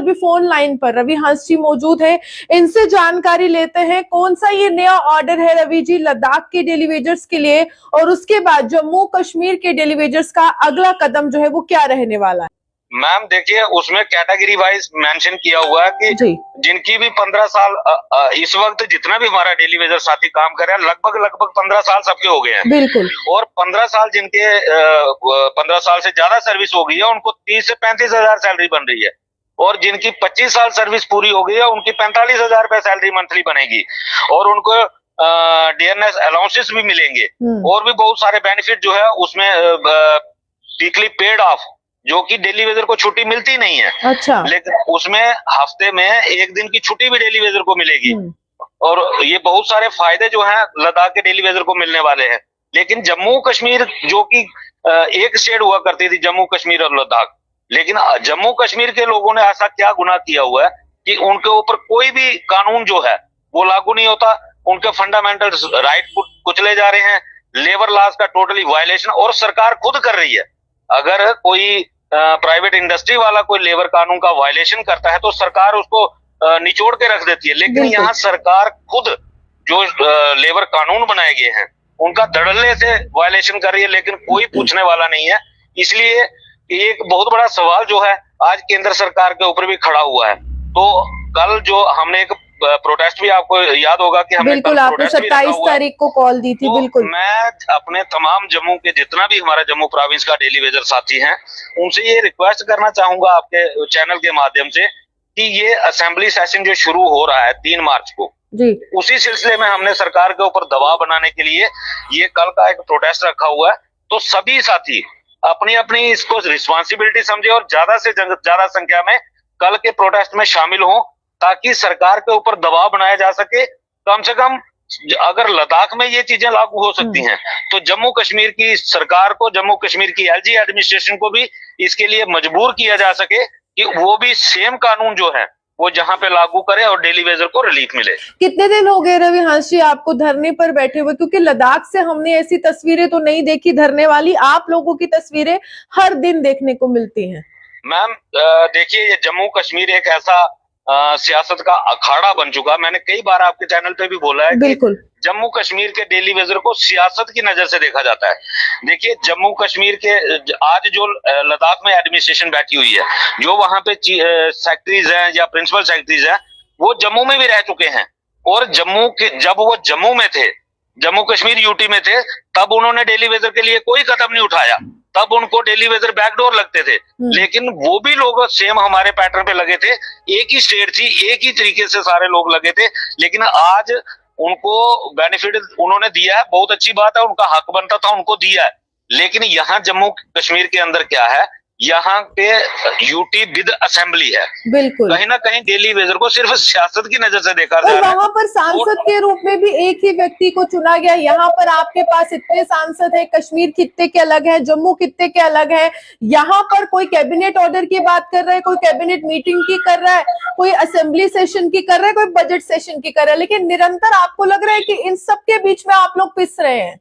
अभी phone line पर रवि हंस जी मौजूद है, इनसे जानकारी लेते हैं कौन सा ये नया ऑर्डर है रवि जी लद्दाख के डेली वेजर्स के लिए, और उसके बाद जम्मू कश्मीर के डेली वेजर्स का अगला कदम जो है वो क्या रहने वाला है। मैम देखिए, उसमें कैटेगरी वाइज मेंशन किया हुआ है कि जिनकी भी 15 साल इस वक्त जितना भी हमारा डेली वेजर साथी काम कर रहे हैं लगभग 15 साल सबके हो गए हैं। बिल्कुल। और 15 साल जिनके 15 साल से ज्यादा सर्विस हो गई है उनको 30 से 35 हजार सैलरी बन रही है, और जिनकी 25 साल सर्विस पूरी हो गई है उनकी 45,000 रुपए सैलरी मंथली बनेगी, और उनको डीएनएस अलाउंसेस भी मिलेंगे, और भी बहुत सारे बेनिफिट जो है उसमें वीकली पेड ऑफ, जो कि डेली वेजर को छुट्टी मिलती नहीं है। अच्छा। लेकिन उसमें हफ्ते में एक दिन की छुट्टी भी डेली वेजर को मिलेगी, और ये बहुत सारे फायदे जो हैं लद्दाख के डेली वेजर को मिलने वाले हैं। लेकिन जम्मू कश्मीर जो कि एक स्टेट हुआ करती थी, जम्मू कश्मीर और लद्दाख, लेकिन जम्मू कश्मीर के लोगों ने ऐसा क्या गुनाह किया हुआ है कि उनके ऊपर कोई भी कानून जो है वो लागू नहीं होता, उनके फंडामेंटल राइट कुचले जा रहे हैं, लेबर लॉज का टोटली वायलेशन, और सरकार खुद कर रही है। अगर कोई प्राइवेट इंडस्ट्री वाला कोई लेबर कानून का वायलेशन करता है तो सरकार उसको निचोड़ के रख देती है, लेकिन यहाँ सरकार खुद जो लेबर कानून बनाए गए हैं उनका धड़ल्ले से वायलेशन कर रही है, लेकिन कोई पूछने वाला नहीं है। इसलिए एक बहुत बड़ा सवाल जो है आज केंद्र सरकार के ऊपर भी खड़ा हुआ है। तो कल जो हमने एक प्रोटेस्ट भी, आपको याद होगा कि हमने बिल्कुल आपने 27 तारीख को कॉल दी थी। तो बिल्कुल, मैं अपने तमाम जम्मू के जितना भी हमारा जम्मू प्रोविंस का डेली वेजर साथी हैं उनसे ये रिक्वेस्ट करना चाहूंगा आपके चैनल के माध्यम से कि ये असेंबली सेशन जो शुरू हो रहा है 3 मार्च को जी, उसी सिलसिले में हमने सरकार के ऊपर दबाव बनाने के लिए ये कल का एक प्रोटेस्ट रखा हुआ है। तो सभी साथी अपनी अपनी इसको रिस्पॉन्सिबिलिटी समझे और ज्यादा से ज्यादा संख्या में कल के प्रोटेस्ट में शामिल हों, ताकि सरकार के ऊपर दबाव बनाया जा सके। कम से कम अगर लद्दाख में ये चीजें लागू हो सकती हैं तो जम्मू कश्मीर की सरकार को, जम्मू कश्मीर की एलजी एडमिनिस्ट्रेशन को भी इसके लिए मजबूर किया जा सके कि वो भी सेम कानून जो है वो जहां पे लागू करे और डेली वेजर को रिलीफ मिले। कितने दिन हो गए रवि हंस जी आपको धरने पर बैठे हुए, क्योंकि लद्दाख से हमने ऐसी तस्वीरें तो नहीं देखी धरने वाली, आप लोगों की तस्वीरें हर दिन देखने को मिलती हैं। मैम देखिए, ये जम्मू कश्मीर एक ऐसा सियासत का अखाड़ा बन चुका। मैंने कई बार आपके चैनल पे भी बोला है कि जम्मू कश्मीर के डेली वेजर को सियासत की नजर से देखा जाता है। देखिए, जम्मू कश्मीर के आज जो लद्दाख में एडमिनिस्ट्रेशन बैठी हुई है, जो वहां पे सेक्रेटरीज हैं या प्रिंसिपल सेक्रेटरीज हैं, वो जम्मू में भी रह चुके हैं, और जम्मू के जब वो जम्मू में थे, जम्मू कश्मीर यूटी में थे, तब उन्होंने डेली वेजर के लिए कोई कदम नहीं उठाया, तब उनको डेली वेजर बैकडोर लगते थे। लेकिन वो भी लोग सेम हमारे पैटर्न पे लगे थे, एक ही स्टेट थी, एक ही तरीके से सारे लोग लगे थे, लेकिन आज उनको बेनिफिट उन्होंने दिया है, बहुत अच्छी बात है, उनका हक बनता था उनको दिया है। लेकिन यहाँ जम्मू कश्मीर के अंदर क्या है, यहाँ पे यूटी विद असेंबली है। बिल्कुल, कहीं ना कहीं डेली वेजर को सिर्फ सियासत की नजर से देखा जा रहा है। वहाँ पर सांसद के रूप में भी एक ही व्यक्ति को चुना गया। यहाँ पर आपके पास इतने सांसद है, कश्मीर खित्ते के अलग है, जम्मू खित्ते के अलग है। यहाँ पर कोई कैबिनेट ऑर्डर की बात कर रहा है, कोई कैबिनेट मीटिंग की कर रहा है, कोई असेंबली सेशन की कर रहा है, कोई बजट सेशन की कर रहा है, लेकिन निरंतर आपको लग रहा है कि इन सब के बीच में आप लोग पिस रहे हैं।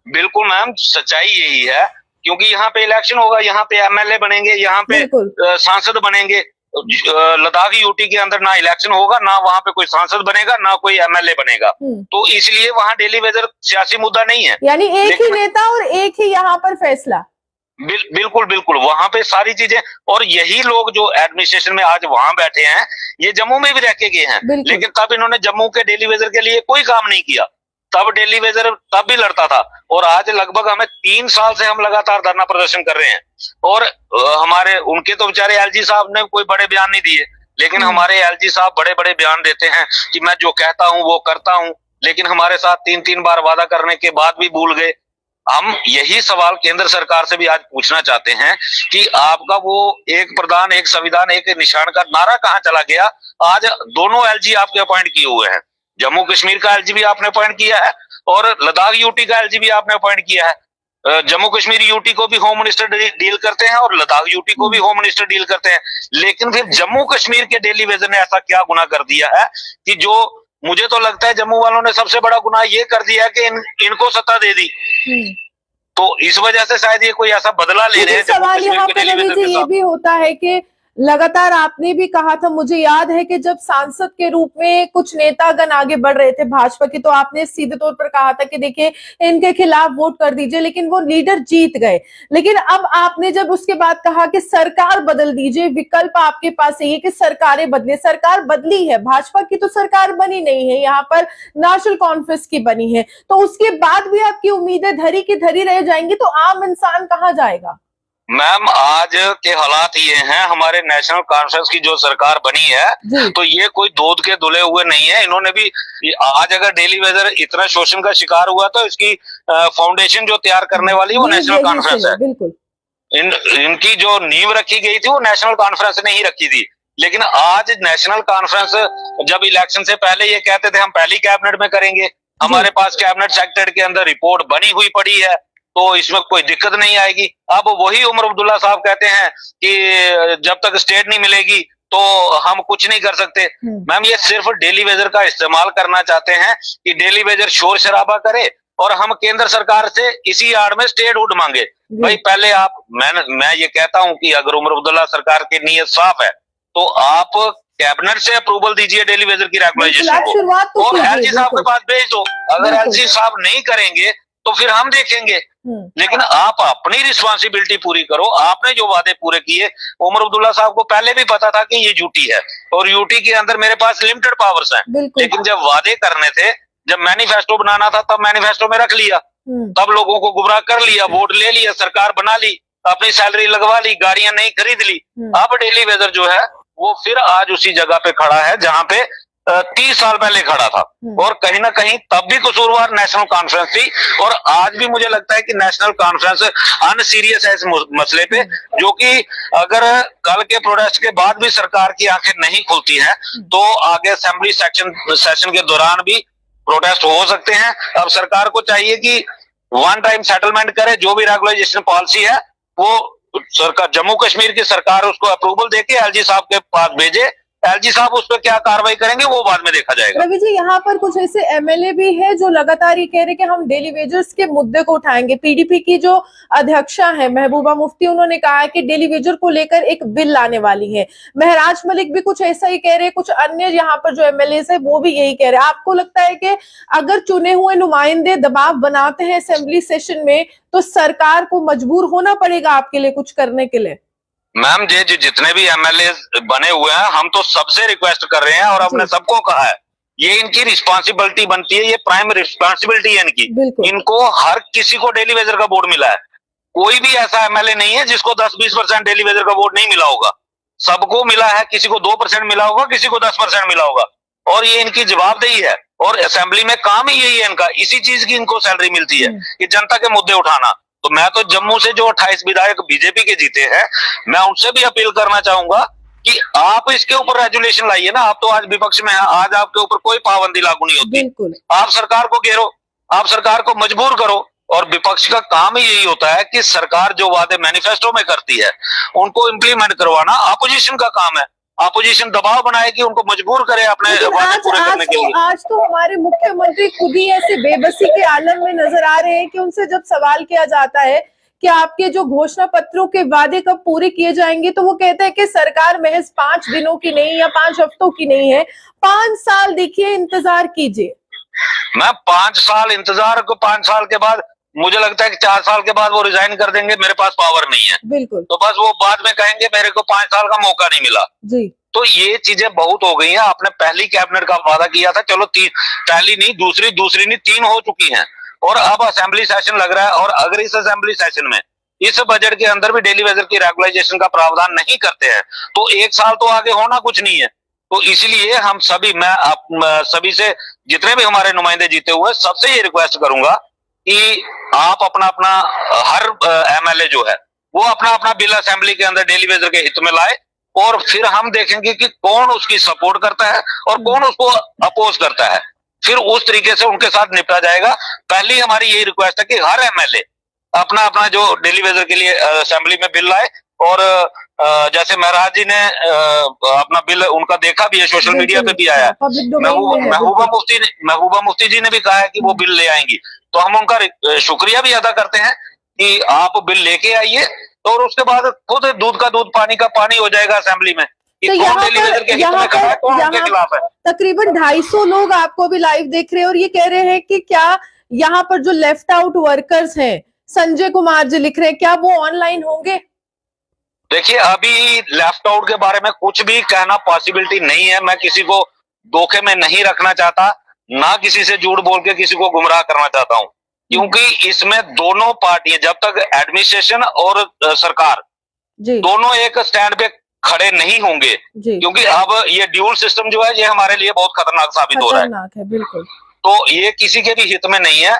बिल्कुल मैम, सच्चाई यही है, क्योंकि यहाँ पे इलेक्शन होगा, यहाँ पे एमएलए बनेंगे, यहाँ पे सांसद बनेंगे। लद्दाख यूटी के अंदर ना इलेक्शन होगा, ना वहाँ पे कोई सांसद बनेगा, ना कोई एमएलए बनेगा, तो इसलिए वहाँ डेली वेजर सियासी मुद्दा नहीं है। यानी एक ही नेता और एक ही यहाँ पर फैसला। बिल्कुल बिल्कुल, वहाँ पे सारी चीजें, और यही लोग जो एडमिनिस्ट्रेशन में आज वहाँ बैठे हैं ये जम्मू में भी रह के गए हैं, लेकिन तब इन्होंने जम्मू के डेली वेजर के लिए कोई काम नहीं किया। तब डेली वेजर तब भी लड़ता था, और आज लगभग हमें 3 साल से हम लगातार धरना प्रदर्शन कर रहे हैं। और हमारे उनके तो बेचारे एलजी साहब ने कोई बड़े बयान नहीं दिए, लेकिन हमारे एलजी साहब बड़े बड़े बयान देते हैं कि मैं जो कहता हूं वो करता हूं, लेकिन हमारे साथ 3-3 बार वादा करने के बाद भी भूल गए। हम यही सवाल केंद्र सरकार से भी आज पूछना चाहते हैं कि आपका वो एक प्रधान, एक संविधान, एक निशान का नारा कहाँ चला गया? आज दोनों एलजी आपके अपॉइंट किए हुए हैं, जम्मू कश्मीर का एलजी भी आपने अपॉइंट किया है और लद्दाख यूटी का एलजी भी आपने अपॉइंट किया है। जम्मू कश्मीर यूटी को भी होम मिनिस्टर डील करते हैं और लद्दाख यूटी को भी होम मिनिस्टर डील करते हैं, लेकिन फिर जम्मू कश्मीर के डेली वेजर ने ऐसा क्या गुनाह कर दिया है कि जो मुझे तो लगता है जम्मू वालों ने सबसे बड़ा गुनाह ये कर दिया है कि इनको सत्ता दे दी। तो इस वजह से शायद ये कोई ऐसा बदला ले रहे हैं। सवाल यहाँ पे रवि जी ये भी होता है कि लगातार आपने भी कहा था, मुझे याद है कि जब सांसद के रूप में कुछ नेतागण आगे बढ़ रहे थे भाजपा के, तो आपने सीधे तौर पर कहा था कि देखिए इनके खिलाफ वोट कर दीजिए, लेकिन वो लीडर जीत गए। लेकिन अब आपने जब उसके बाद कहा कि सरकार बदल दीजिए, विकल्प आपके पास है कि सरकारें बदले, सरकार बदली है, भाजपा की तो सरकार बनी नहीं है, यहाँ पर नेशनल कॉन्फ्रेंस की बनी है, तो उसके बाद भी आपकी उम्मीदें धरी की धरी रह जाएंगी, तो आम इंसान कहाँ जाएगा? मैम, आज के हालात ये हैं, हमारे नेशनल कॉन्फ्रेंस की जो सरकार बनी है, तो ये कोई दूध के धुले हुए नहीं है। इन्होंने भी आज अगर डेली वेजर इतना शोषण का शिकार हुआ तो इसकी फाउंडेशन जो तैयार करने वाली वो नेशनल कॉन्फ्रेंस है। बिल्कुल। इनकी जो नींव रखी गई थी वो नेशनल कॉन्फ्रेंस ने ही रखी थी। लेकिन आज नेशनल कॉन्फ्रेंस, जब इलेक्शन से पहले ये कहते थे हम पहली कैबिनेट में करेंगे, हमारे पास कैबिनेट सेक्रेटरी के अंदर रिपोर्ट बनी हुई पड़ी है, तो इसमें कोई दिक्कत नहीं आएगी। अब वही उमर अब्दुल्ला साहब कहते हैं कि जब तक स्टेट नहीं मिलेगी तो हम कुछ नहीं कर सकते। मैम, ये सिर्फ डेली वेजर का इस्तेमाल करना चाहते हैं कि डेली वेजर शोर शराबा करे और हम केंद्र सरकार से इसी आड़ में स्टेटहुड मांगे। भाई पहले आप, मैं ये कहता हूं कि अगर उमर अब्दुल्ला सरकार की नीयत साफ है तो आप कैबिनेट से अप्रूवल दीजिए डेली वेजर की रेगुलाइजेशन को और एलजी साहब के पास भेज दो। अगर एलजी साहब नहीं करेंगे तो फिर हम देखेंगे, लेकिन आप अपनी रिस्पॉन्सिबिलिटी पूरी करो। आपने जो वादे पूरे किए, उमर अब्दुल्ला साहब को पहले भी पता था कि ये यूटी है और यूटी के अंदर मेरे पास लिमिटेड पावर्स हैं, लेकिन जब वादे करने थे, जब मैनिफेस्टो बनाना था, तब मैनिफेस्टो में रख लिया, तब लोगों को गुमराह कर लिया, वोट ले लिया, सरकार बना ली, अपनी सैलरी लगवा ली, गाड़ियां नहीं खरीद ली। अब डेली वेजर जो है वो फिर आज उसी जगह पे खड़ा है जहां पे 30 साल पहले खड़ा था, और कहीं ना कहीं तब भी कसूरवार नेशनल कॉन्फ्रेंस थी, और आज भी मुझे लगता है कि नेशनल कॉन्फ्रेंस अनसीरियस है इस मसले पे, जो कि अगर कल के प्रोटेस्ट के बाद भी सरकार की आंखें नहीं खुलती हैं तो आगे असेंबली सेशन के दौरान भी प्रोटेस्ट हो सकते हैं। अब सरकार को चाहिए कि वन टाइम सेटलमेंट करे, जो भी रेगुलाइजेशन पॉलिसी है वो सरकार, जम्मू कश्मीर की सरकार उसको अप्रूवल देके एलजी साहब के पास भेजे। एलजी साहब उस पर क्या कार्रवाई करेंगे वो बाद में देखा जाएगा। रवि जी, यहाँ पर कुछ ऐसे एमएलए भी है जो लगातार ये कह रहे कि हम डेली वेजर्स के मुद्दे को उठाएंगे। पीडीपी की जो अध्यक्षा है महबूबा मुफ्ती, उन्होंने कहा है कि डेली वेजर को लेकर एक बिल लाने वाली है। महराज मलिक भी कुछ ऐसा ही कह रहे हैं, कुछ अन्य यहाँ पर जो एमएलए है वो भी यही कह रहे हैं। आपको लगता है कि अगर चुने हुए नुमाइंदे दबाव बनाते हैं असेंबली सेशन में तो सरकार को मजबूर होना पड़ेगा आपके लिए कुछ करने के लिए? मैम, जितने भी एमएलए बने हुए हैं, हम तो सबसे रिक्वेस्ट कर रहे हैं और हमने सबको कहा है, ये इनकी रिस्पॉन्सिबिलिटी बनती है, ये प्राइम रिस्पॉन्सिबिलिटी है इनकी। इनको हर किसी को डेली वेजर का बोर्ड मिला है, कोई भी ऐसा एमएलए नहीं है जिसको 10-20% डेली वेजर का बोर्ड नहीं मिला होगा, सबको मिला है। किसी को 2% मिला होगा, किसी को 10% मिला होगा, और ये इनकी जवाबदेही है। और असेंबली में काम ही यही है इनका, इसी चीज की इनको सैलरी मिलती है कि जनता के मुद्दे उठाना। तो मैं तो जम्मू से जो 28 विधायक बीजेपी के जीते हैं, मैं उनसे भी अपील करना चाहूंगा कि आप इसके ऊपर रेजुलेशन लाइए ना। आप तो आज विपक्ष में हैं, आज आपके ऊपर कोई पाबंदी लागू नहीं होती। आप सरकार को घेरो, आप सरकार को मजबूर करो, और विपक्ष का काम ही यही होता है कि सरकार जो वादे मैनिफेस्टो में करती है उनको इम्प्लीमेंट करवाना अपोजिशन का काम है। अपोजिशन दबाव बनाए कि उनको मजबूर करे अपने वादे पूरे करने के लिए। आज तो हमारे मुख्यमंत्री खुद ही ऐसे बेबसी के आलम में नजर आ रहे हैं कि उनसे जब सवाल किया जाता है कि आपके जो घोषणा पत्रों के वादे कब पूरे किए जाएंगे, तो वो कहते हैं कि सरकार महज 5 दिनों की नहीं या 5 हफ्तों की नहीं है, 5 साल देखिए, इंतजार कीजिए। मैं 5 साल इंतजार को, 5 साल के बाद मुझे लगता है कि 4 साल के बाद वो रिजाइन कर देंगे, मेरे पास पावर नहीं है। बिल्कुल। तो बस वो बाद में कहेंगे मेरे को 5 साल का मौका नहीं मिला जी। तो ये चीजें बहुत हो गई हैं। आपने पहली कैबिनेट का वादा किया था, चलो पहली नहीं, दूसरी नहीं, 3 हो चुकी हैं, और अब असेंबली सेशन लग रहा है। और अगर इस असेंबली सेशन में इस बजट के अंदर भी डेली वेजर की रेगुलाइजेशन का प्रावधान नहीं करते हैं तो 1 साल तो आगे होना कुछ नहीं है। तो इसलिए हम सभी, मैं सभी से, जितने भी हमारे नुमाइंदे जीते हुए, सबसे ये रिक्वेस्ट करूंगा कि आप अपना हर एमएलए जो है वो अपना बिल असेंबली के अंदर डेली वेजर के हित में लाए, और फिर हम देखेंगे कि कौन उसकी सपोर्ट करता है और कौन उसको अपोज करता है, फिर उस तरीके से उनके साथ निपटा जाएगा। पहली हमारी यही रिक्वेस्ट है कि हर एमएलए अपना जो डेली वेजर के लिए असेंबली में बिल लाए। और जैसे महराज जी ने अपना बिल उनका देखा भी है, सोशल मीडिया पे भी आया। महबूबा मुफ्ती जी ने भी कहा है कि वो बिल ले आएंगी, तो हम उनका शुक्रिया भी अदा करते हैं कि आप बिल लेके आइए तो और उसके बाद खुद दूध का दूध पानी का पानी हो जाएगा असेंबली में। तो यहाँ पर तकरीबन 250 लोग आपको भी लाइव देख रहे हैं और ये कह रहे हैं कि क्या यहाँ पर जो लेफ्ट आउट वर्कर्स हैं, संजय कुमार जी लिख रहे हैं, क्या वो ऑनलाइन होंगे? देखिए, अभी लेफ्ट आउट के बारे में कुछ भी कहना पॉसिबिलिटी नहीं है। मैं किसी को धोखे में नहीं रखना चाहता, ना किसी से झूठ बोल के किसी को गुमराह करना चाहता हूं, क्योंकि इसमें दोनों पार्टियां, जब तक एडमिनिस्ट्रेशन और सरकार दोनों एक स्टैंड पे खड़े नहीं होंगे, क्योंकि अब ये ड्यूल सिस्टम जो है ये हमारे लिए बहुत खतरनाक साबित हो रहा है। बिल्कुल। तो ये किसी के भी हित में नहीं है।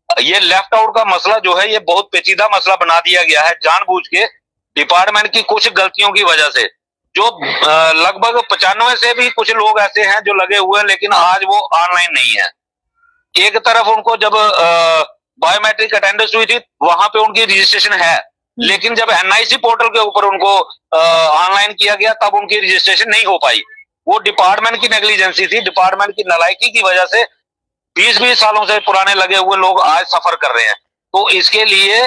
ये लेफ्ट आउट का मसला जो है ये बहुत पेचीदा मसला बना दिया गया है जानबूझ के, डिपार्टमेंट की कुछ गलतियों की वजह से। जो लगभग 95 से भी कुछ लोग ऐसे हैं जो लगे हुए हैं, लेकिन आज वो ऑनलाइन नहीं है। एक तरफ उनको जब बायोमेट्रिक अटेंडेंस हुई थी वहां पे उनकी रजिस्ट्रेशन है, लेकिन जब एनआईसी पोर्टल के ऊपर उनको ऑनलाइन किया गया तब उनकी रजिस्ट्रेशन नहीं हो पाई। वो डिपार्टमेंट की नेग्लिजेंसी थी, डिपार्टमेंट की नालायकी की वजह से 20-20 सालों से पुराने लगे हुए लोग आज सफर कर रहे हैं। तो इसके लिए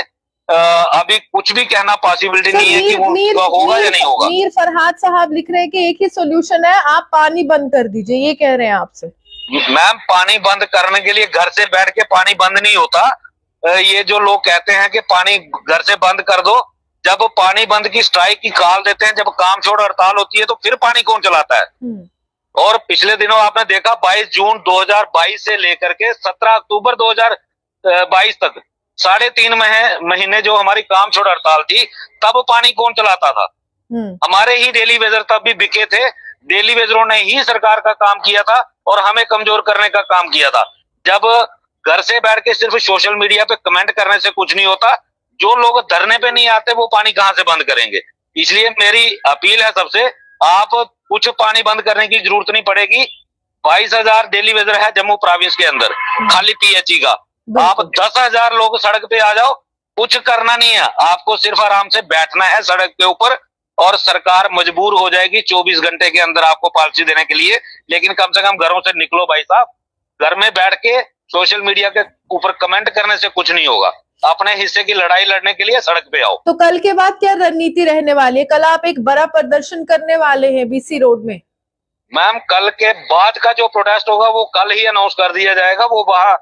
अभी कुछ भी कहना पॉसिबिलिटी नहीं है कि वो होगा या नहीं होगा। मीर फरहाद साहब लिख रहे हैं कि एक ही सोल्यूशन है, आप पानी बंद कर दीजिए, ये कह रहे हैं आपसे। मैम, पानी बंद करने के लिए घर से बैठ के पानी बंद नहीं होता। ये जो लोग कहते हैं कि पानी घर से बंद कर दो, जब पानी बंद की स्ट्राइक की कॉल देते हैं, जब काम छोड़ हड़ताल होती है तो फिर पानी कौन चलाता है? और पिछले दिनों आपने देखा 22 जून 2022 से लेकर के 17 अक्टूबर 2022 तक 3.5 महीने जो हमारी काम छोड़ हड़ताल थी, तब पानी कौन चलाता था? हमारे ही डेली वेजर तब भी बिके थे। डेली वेजरों ने ही सरकार का काम किया था और हमें कमजोर करने का काम किया था। जब घर से बैठ के सिर्फ सोशल मीडिया पे कमेंट करने से कुछ नहीं होता, जो लोग धरने पे नहीं आते वो पानी कहां से बंद करेंगे? इसलिए मेरी अपील है सबसे, आप कुछ पानी बंद करने की जरूरत नहीं पड़ेगी। 22,000 डेली वेजर है जम्मू प्रोविंस के अंदर, खाली पीएचई का। आप 10,000 लोग सड़क पे आ जाओ, कुछ करना नहीं है आपको, सिर्फ आराम से बैठना है सड़क के ऊपर, और सरकार मजबूर हो जाएगी 24 घंटे के अंदर आपको पॉलिसी देने के लिए। लेकिन कम से कम घरों से निकलो भाई साहब, घर में बैठ के सोशल मीडिया के ऊपर कमेंट करने से कुछ नहीं होगा। अपने हिस्से की लड़ाई लड़ने के लिए सड़क पे आओ। तो कल के बाद क्या रणनीति रहने वाली है? कल आप एक बड़ा प्रदर्शन करने वाले हैं बीसी रोड में। मैम, कल के बाद का जो प्रोटेस्ट होगा वो कल ही अनाउंस कर दिया जाएगा। वो वहाँ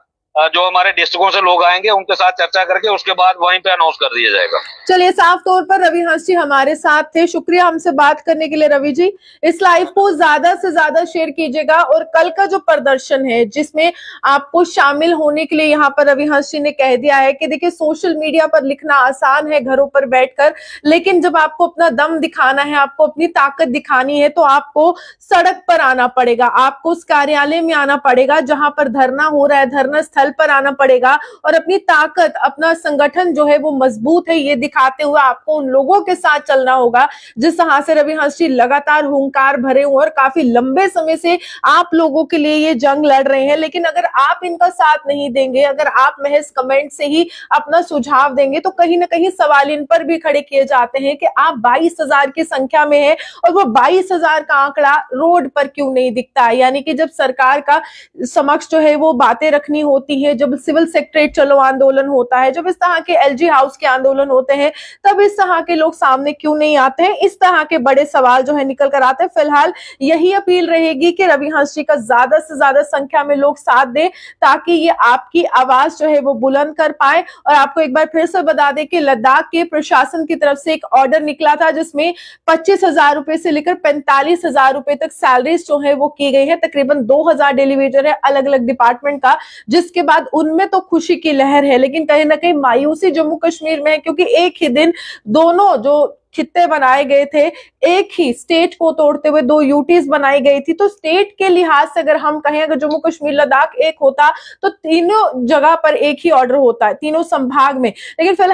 जो हमारे डिस्ट्रिक्टों से लोग आएंगे उनके साथ चर्चा करके उसके बाद वहीं पे अनाउंस कर दिया जाएगा। चलिए, साफ तौर पर रवि हंस जी हमारे साथ थे, शुक्रिया हमसे बात करने के लिए रवि जी। इस लाइव को ज्यादा से ज्यादा शेयर कीजिएगा और कल का जो प्रदर्शन है जिसमें आपको शामिल होने के लिए यहाँ पर रवि हंस जी ने कह दिया है कि देखिए, सोशल मीडिया पर लिखना आसान है घरों पर बैठकर, लेकिन जब आपको अपना दम दिखाना है, आपको अपनी ताकत दिखानी है, तो आपको सड़क पर आना पड़ेगा, आपको उस कार्यालय में आना पड़ेगा जहां पर धरना हो रहा है, धरना स्थल पर आना पड़ेगा और अपनी ताकत, अपना संगठन जो है वो मजबूत है ये दिखाते हुए आपको उन लोगों के साथ चलना होगा जिस तरह से रवि हंस जी लगातार हुंकार भरे हुए और काफी लंबे समय से आप लोगों के लिए ये जंग लड़ रहे हैं। लेकिन अगर आप इनका साथ नहीं देंगे, अगर आप महज कमेंट से ही अपना सुझाव देंगे, तो कहीं ना कहीं सवाल इन पर भी खड़े किए जाते हैं कि आप 22,000 की संख्या में है और वो 22,000 का आंकड़ा रोड पर क्यों नहीं दिखता है? यानी कि जब सरकार का समक्ष जो है वो बातें रखनी होती है, जब सिविल सेक्रेटरी चलो आंदोलन होता है, जब इस तरह के एलजी हाउस के आंदोलन होते हैं, तब इस तरह के लोग सामने क्यों नहीं आते हैं? इस तरह के बड़े सवाल जो है निकल कर आते हैं। फिलहाल यही अपील रहेगी कि रवि हंस जी का ज्यादा से ज्यादा संख्या में लोग साथ दें ताकि ये आपकी आवाज जो है वो बुलंद कर पाए। और आपको एक बार फिर से बता दें कि लद्दाख के प्रशासन की तरफ से एक ऑर्डर निकला था जिसमें 25,000 रुपए से लेकर 45,000 रुपए तक सैलरीज जो है वो की गई है। तकरीबन 2,000 डेली वेजर है अलग अलग डिपार्टमेंट का, जिसके बाद उनमें तो खुशी की लहर है, लेकिन कहीं ना कहीं मायूसी जम्मू कश्मीर में है, क्योंकि एक ही दिन दोनों जो खित्ते बनाए गए थे, एक ही स्टेट को तोड़ते हुए 2 यूटीज बनाई गई थी। तो स्टेट के लिहाज से अगर हम कहें, अगर जम्मू कश्मीर लद्दाख एक होता तो तीनों जगह पर एक ही ऑर्डर होता है, तीनों संभाग में। लेकिन फिलहाल